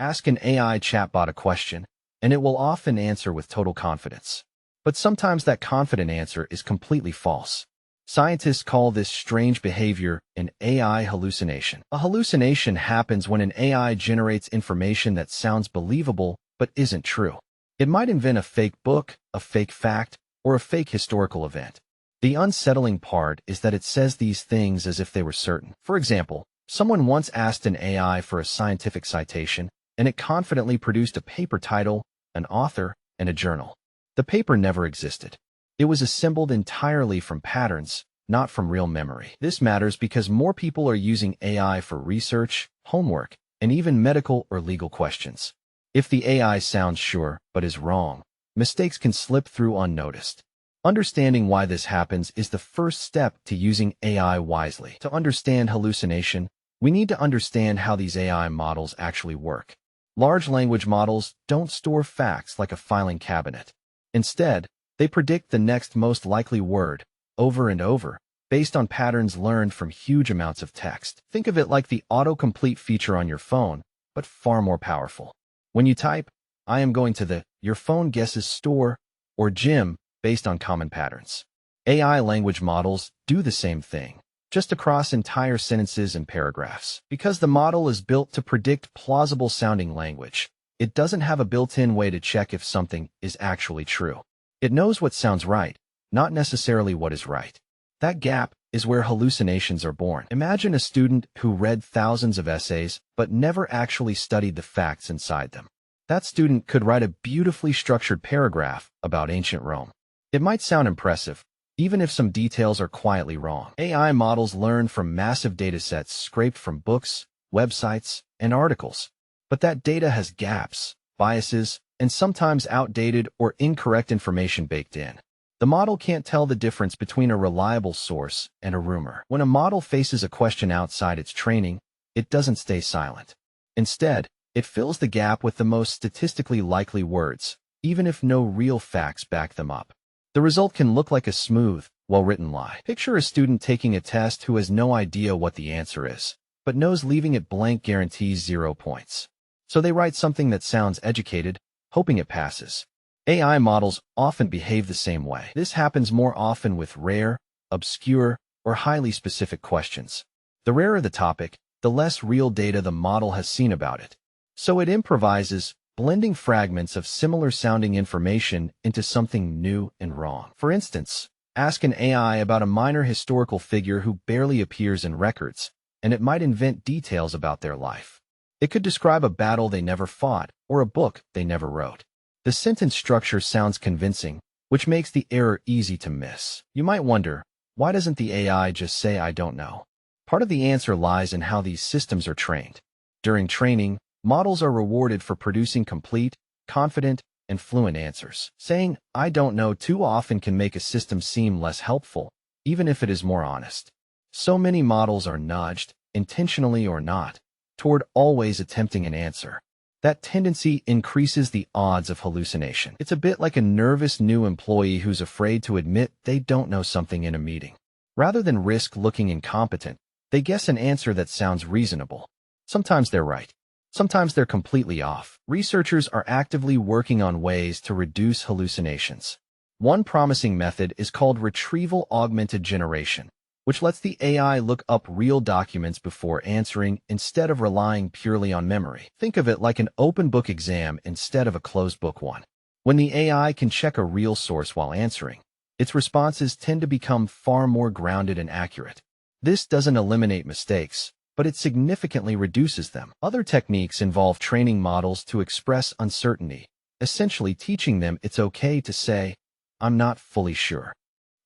Ask an AI chatbot a question, and it will often answer with total confidence. But sometimes that confident answer is completely false. Scientists call this strange behavior an AI hallucination. A hallucination happens when an AI generates information that sounds believable but isn't true. It might invent a fake book, a fake fact, or a fake historical event. The unsettling part is that it says these things as if they were certain. For example, someone once asked an AI for a scientific citation, and it confidently produced a paper title, an author, and a journal. The paper never existed. It was assembled entirely from patterns, not from real memory. This matters because more people are using AI for research, homework, and even medical or legal questions. If the AI sounds sure but is wrong, mistakes can slip through unnoticed. Understanding why this happens is the first step to using AI wisely. To understand hallucination, we need to understand how these AI models actually work. Large language models don't store facts like a filing cabinet. Instead, they predict the next most likely word, over and over, based on patterns learned from huge amounts of text. Think of it like the autocomplete feature on your phone, but far more powerful. When you type, "I am going to the," your phone guesses store or gym based on common patterns. AI language models do the same thing, just across entire sentences and paragraphs. Because the model is built to predict plausible-sounding language, it doesn't have a built-in way to check if something is actually true. It knows what sounds right, not necessarily what is right. That gap is where hallucinations are born. Imagine a student who read thousands of essays but never actually studied the facts inside them. That student could write a beautifully structured paragraph about ancient Rome. It might sound impressive, even if some details are quietly wrong. AI models learn from massive datasets scraped from books, websites, and articles. But that data has gaps, biases, and sometimes outdated or incorrect information baked in. The model can't tell the difference between a reliable source and a rumor. When a model faces a question outside its training, it doesn't stay silent. Instead, it fills the gap with the most statistically likely words, even if no real facts back them up. The result can look like a smooth, well-written lie. Picture a student taking a test who has no idea what the answer is, but knows leaving it blank guarantees 0 points. So they write something that sounds educated, hoping it passes. AI models often behave the same way. This happens more often with rare, obscure, or highly specific questions. The rarer the topic, the less real data the model has seen about it. So it improvises, blending fragments of similar-sounding information into something new and wrong. For instance, ask an AI about a minor historical figure who barely appears in records, and it might invent details about their life. It could describe a battle they never fought or a book they never wrote. The sentence structure sounds convincing, which makes the error easy to miss. You might wonder, why doesn't the AI just say "I don't know"? Part of the answer lies in how these systems are trained. During training, models are rewarded for producing complete, confident, and fluent answers. Saying "I don't know" too often can make a system seem less helpful, even if it is more honest. So many models are nudged, intentionally or not, toward always attempting an answer. That tendency increases the odds of hallucination. It's a bit like a nervous new employee who's afraid to admit they don't know something in a meeting. Rather than risk looking incompetent, they guess an answer that sounds reasonable. Sometimes they're right. Sometimes they're completely off. Researchers are actively working on ways to reduce hallucinations. One promising method is called retrieval augmented generation, which lets the AI look up real documents before answering instead of relying purely on memory. Think of it like an open book exam instead of a closed book one. When the AI can check a real source while answering, its responses tend to become far more grounded and accurate. This doesn't eliminate mistakes, but it significantly reduces them. Other techniques involve training models to express uncertainty, essentially teaching them it's okay to say, "I'm not fully sure."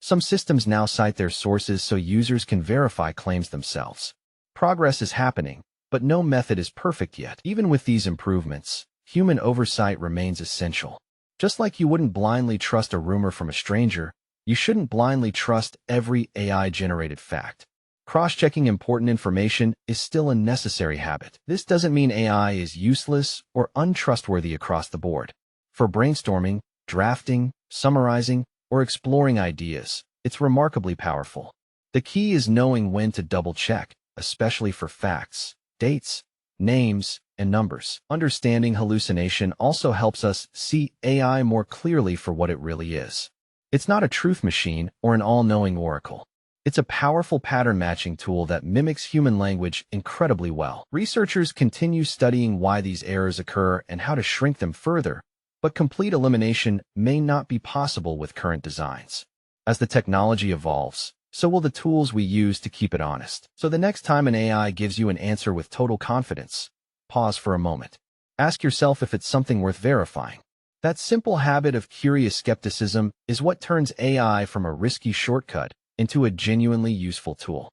Some systems now cite their sources so users can verify claims themselves. Progress is happening, but no method is perfect yet. Even with these improvements, human oversight remains essential. Just like you wouldn't blindly trust a rumor from a stranger, you shouldn't blindly trust every AI-generated fact. Cross-checking important information is still a necessary habit. This doesn't mean AI is useless or untrustworthy across the board. For brainstorming, drafting, summarizing, or exploring ideas, it's remarkably powerful. The key is knowing when to double-check, especially for facts, dates, names, and numbers. Understanding hallucination also helps us see AI more clearly for what it really is. It's not a truth machine or an all-knowing oracle. It's a powerful pattern matching tool that mimics human language incredibly well. Researchers continue studying why these errors occur and how to shrink them further, but complete elimination may not be possible with current designs. As the technology evolves, so will the tools we use to keep it honest. So the next time an AI gives you an answer with total confidence, pause for a moment. Ask yourself if it's something worth verifying. That simple habit of curious skepticism is what turns AI from a risky shortcut into a genuinely useful tool.